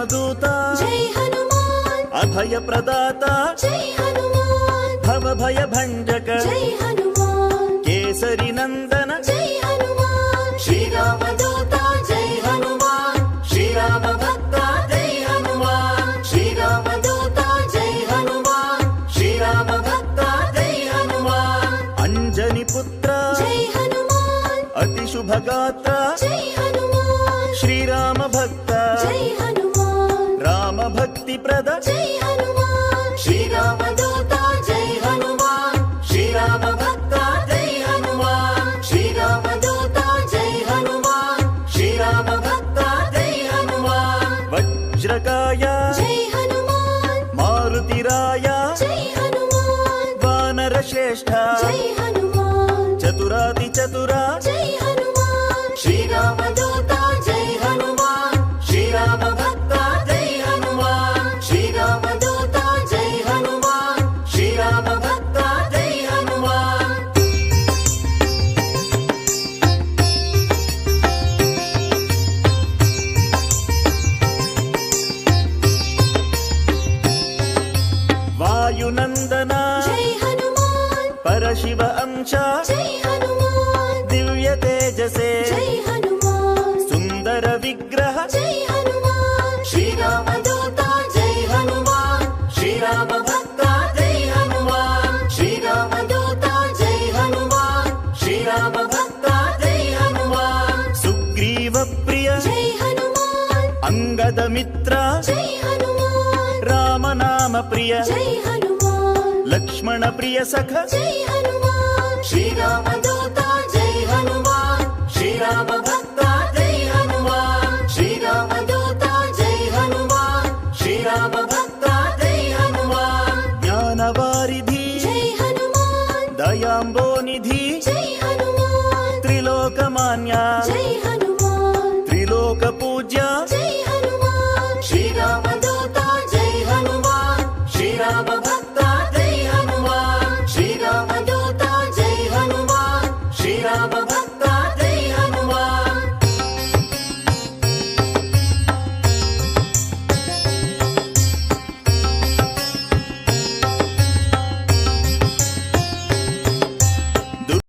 శ్రీరామదూత జై హనుమాన్ అభయ ప్రదాత జై హనుమాన్ భవ భయ భంజక జై హనుమాన్ కేసరి నందన జై హనుమాన్ శ్రీరామదూత జై హనుమాన్ శ్రీరామ భక్త జై హనుమాన్ శ్రీరామదూత జై హనుమాన్ శ్రీరామ భక్త జై హనుమాన్ అంజని పుత్ర జై హనుమాన్ అతి శుభగాత్ర జై హనుమాన్ శ్రీరామ భక్త జై హనుమాన్ రామ భక్తి ప్రద జై హనుమాన్ శ్రీరామదూత జై హనుమాన్ శ్రీరామ భక్త జై హనుమాన్ శ్రీరామదూత జై హనుమాన్ శ్రీరామ భక్త జై హనుమాన్ వజ్రకాయ జై హనుమాన్ మారుతిరాయ జై హనుమాన్ వానర శ్రేష్ఠ జై హనుమాన్ చతురాతి చతురా జై హనుమాన్ శ్రీరామదూత జై హనుమాన్ శ్రీరామ భక్త జై హనుమాన్ శ్రీరామదూత జై హనుమాన్ శ్రీరామ భక్త జై హనుమాన్ వాయునందన జై హనుమాన్ పరశివ అంశ జై హనుమాన్ దివ్య తేజసే జై హనుమాన్ సుందర విగ్రహ జై హనుమాన్ శ్రీరామదూత జై హనుమాన్ శ్రీరామ భక్త జై హనుమాన్ శ్రీరామదూత జై హనుమాన్ శ్రీరామ భక్త జై హనుమాన్ సుగ్రీవ ప్రియ జై హనుమాన్ అంగద మిత్ర జై హనుమాన్ రామనామ ప్రియ జై హనుమాన్ లక్ష్మణ ప్రియ సఖ జై హనుమాన్ శ్రీరామదూత జై హనుమాన్ శ్రీరామ భక్త జై హనుమాన్ శ్రీరామదూత జై హనుమాన్ శ్రీరామ భక్త జై హనుమాన్ జ్ఞానవారిధి జై హనుమాన్ దయాంబోనిధి జై హనుమాన్ త్రిలోకమాన్య జై హనుమాన్ త్రిలోక పూజ్య జై హనుమాన్ శ్రీరామదూత జై హనుమాన్ శ్రీరామ భక్త జై హనుమాన్ శ్రీరామదూత జై హనుమాన్ శ్రీరామ